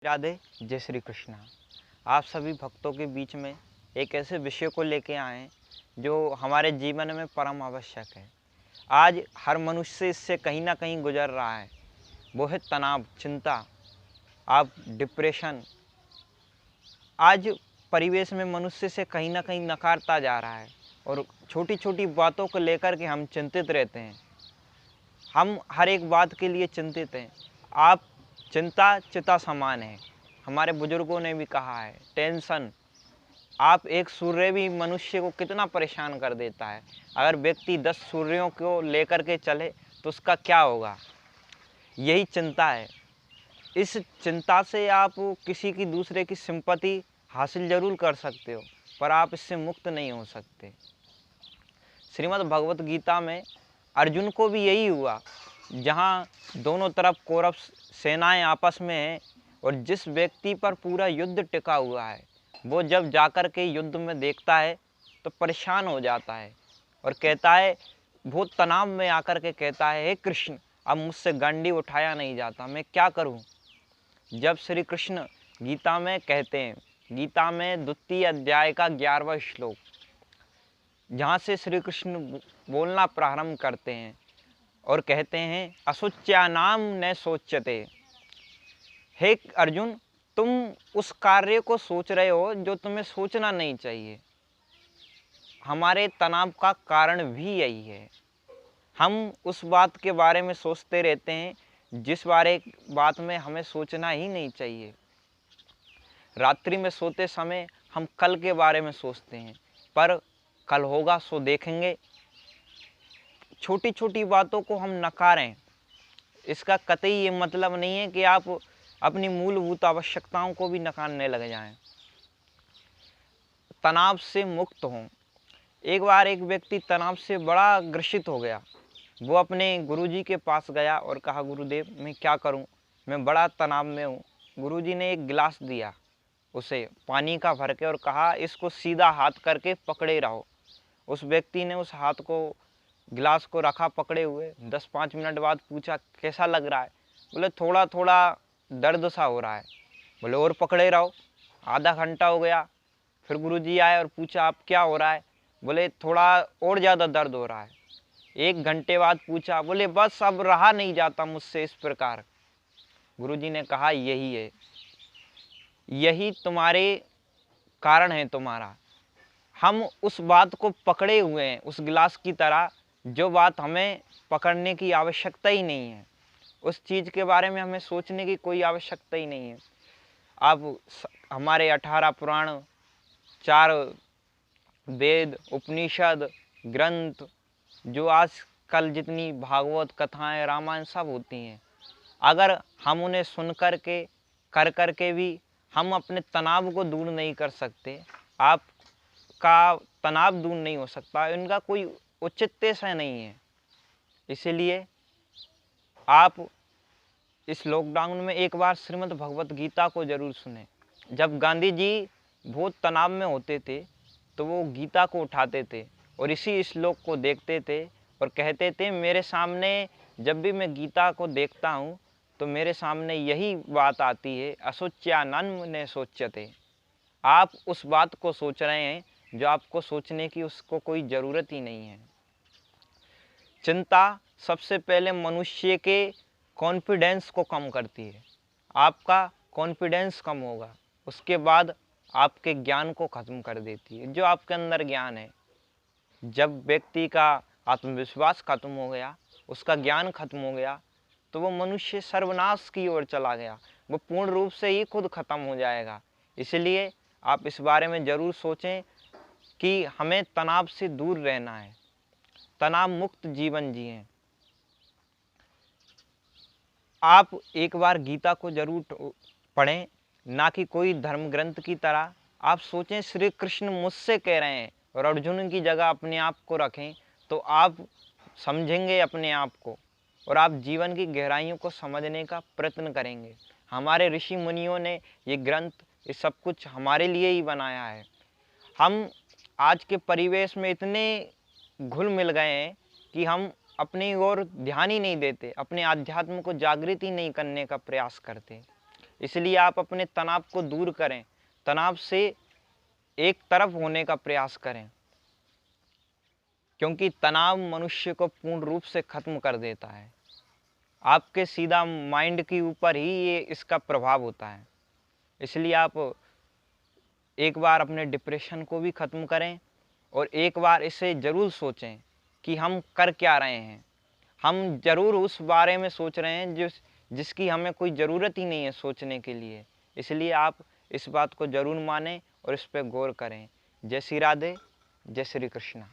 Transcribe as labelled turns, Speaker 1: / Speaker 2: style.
Speaker 1: राधे, जय श्री कृष्णा। आप सभी भक्तों के बीच में एक ऐसे विषय को लेके आए हैं जो हमारे जीवन में परम आवश्यक है। आज हर मनुष्य इससे कहीं ना कहीं गुजर रहा है। वो है तनाव, चिंता, आप डिप्रेशन। आज परिवेश में मनुष्य से कहीं ना कहीं नकारता जा रहा है और छोटी छोटी बातों को लेकर के हम चिंतित रहते हैं। हम हर एक बात के लिए चिंतित हैं। आप चिंता चिता समान है। हमारे बुजुर्गों ने भी कहा है, टेंशन आप एक सूर्य भी मनुष्य को कितना परेशान कर देता है। अगर व्यक्ति 10 सूर्यों को लेकर के चले तो उसका क्या होगा। यही चिंता है। इस चिंता से आप किसी की दूसरे की सिंपैथी हासिल जरूर कर सकते हो, पर आप इससे मुक्त नहीं हो सकते। श्रीमद् भगवत गीता में अर्जुन को भी यही हुआ, जहाँ दोनों तरफ कौरव सेनाएं आपस में हैं और जिस व्यक्ति पर पूरा युद्ध टिका हुआ है वो जब जाकर के युद्ध में देखता है तो परेशान हो जाता है और कहता है, वो तनाव में आकर के कहता है, हे कृष्ण, अब मुझसे गांडी उठाया नहीं जाता, मैं क्या करूं। जब श्री कृष्ण गीता में कहते हैं, गीता में द्वितीय अध्याय का 11वां श्लोक, जहाँ से श्री कृष्ण बोलना प्रारंभ करते हैं और कहते हैं, असुच्यानाम न सोच्यते। हे अर्जुन, तुम उस कार्य को सोच रहे हो जो तुम्हें सोचना नहीं चाहिए। हमारे तनाव का कारण भी यही है। हम उस बात के बारे में सोचते रहते हैं जिस बात में हमें सोचना ही नहीं चाहिए। रात्रि में सोते समय हम कल के बारे में सोचते हैं, पर कल होगा सो देखेंगे। छोटी छोटी बातों को हम नकारें। इसका कतई ये मतलब नहीं है कि आप अपनी मूलभूत आवश्यकताओं को भी नकारने लग जाएं। तनाव से मुक्त हों। एक बार एक व्यक्ति तनाव से बड़ा ग्रसित हो गया। वो अपने गुरुजी के पास गया और कहा, गुरुदेव मैं क्या करूं, मैं बड़ा तनाव में हूं। गुरुजी ने एक गिलास दिया उसे पानी का भर के और कहा, इसको सीधा हाथ करके पकड़े रहो। उस व्यक्ति ने उस हाथ को, गिलास को रखा पकड़े हुए। 10-5 मिनट बाद पूछा, कैसा लग रहा है। बोले, थोड़ा थोड़ा दर्द सा हो रहा है। बोले, और पकड़े रहो। आधा घंटा हो गया। फिर गुरुजी आए और पूछा, आप क्या हो रहा है। बोले, थोड़ा और ज़्यादा दर्द हो रहा है। 1 घंटे बाद पूछा। बोले, बस अब रहा नहीं जाता मुझसे इस प्रकार। गुरुजी ने कहा, यही है, यही तुम्हारे कारण है तुम्हारा। हम उस बात को पकड़े हुए हैं उस गिलास की तरह, जो बात हमें पकड़ने की आवश्यकता ही नहीं है। उस चीज़ के बारे में हमें सोचने की कोई आवश्यकता ही नहीं है। अब हमारे 18 पुराण, 4 वेद, उपनिषद, ग्रंथ, जो आजकल जितनी भागवत कथाएं, रामायण सब होती हैं, अगर हम उन्हें सुन कर के भी हम अपने तनाव को दूर नहीं कर सकते, आपका तनाव दूर नहीं हो सकता, इनका कोई औचित्य से नहीं है। इसीलिए आप इस लॉकडाउन में एक बार श्रीमद् भगवत गीता को जरूर सुने। जब गांधी जी बहुत तनाव में होते थे तो वो गीता को उठाते थे और इसी श्लोक को देखते थे और कहते थे, मेरे सामने जब भी मैं गीता को देखता हूँ तो मेरे सामने यही बात आती है, असोच्यानन्म न सोच्यते। आप उस बात को सोच रहे हैं जो आपको सोचने की उसको कोई ज़रूरत ही नहीं है। चिंता सबसे पहले मनुष्य के कॉन्फिडेंस को कम करती है। आपका कॉन्फिडेंस कम होगा, उसके बाद आपके ज्ञान को ख़त्म कर देती है। जो आपके अंदर ज्ञान है, जब व्यक्ति का आत्मविश्वास खत्म हो गया, उसका ज्ञान खत्म हो गया, तो वो मनुष्य सर्वनाश की ओर चला गया। वो पूर्ण रूप से ही खुद खत्म हो जाएगा। इसलिए आप इस बारे में ज़रूर सोचें कि हमें तनाव से दूर रहना है, तनाव मुक्त जीवन जिएं। आप एक बार गीता को जरूर पढ़ें, ना कि कोई धर्म ग्रंथ की तरह। आप सोचें, श्री कृष्ण मुझसे कह रहे हैं और अर्जुन की जगह अपने आप को रखें तो आप समझेंगे अपने आप को और आप जीवन की गहराइयों को समझने का प्रयत्न करेंगे। हमारे ऋषि मुनियों ने ये ग्रंथ, ये सब कुछ हमारे लिए ही बनाया है। हम आज के परिवेश में इतने घुल मिल गए हैं कि हम अपनी ओर ध्यान ही नहीं देते, अपने आध्यात्म को जागृत ही नहीं करने का प्रयास करते। इसलिए आप अपने तनाव को दूर करें, तनाव से एक तरफ होने का प्रयास करें, क्योंकि तनाव मनुष्य को पूर्ण रूप से खत्म कर देता है। आपके सीधा माइंड के ऊपर ही ये इसका प्रभाव होता है। इसलिए आप एक बार अपने डिप्रेशन को भी ख़त्म करें और एक बार इसे ज़रूर सोचें कि हम कर क्या रहे हैं। हम ज़रूर उस बारे में सोच रहे हैं जिसकी हमें कोई ज़रूरत ही नहीं है सोचने के लिए। इसलिए आप इस बात को ज़रूर मानें और इस पर गौर करें। जय श्री राधे, जय श्री कृष्णा।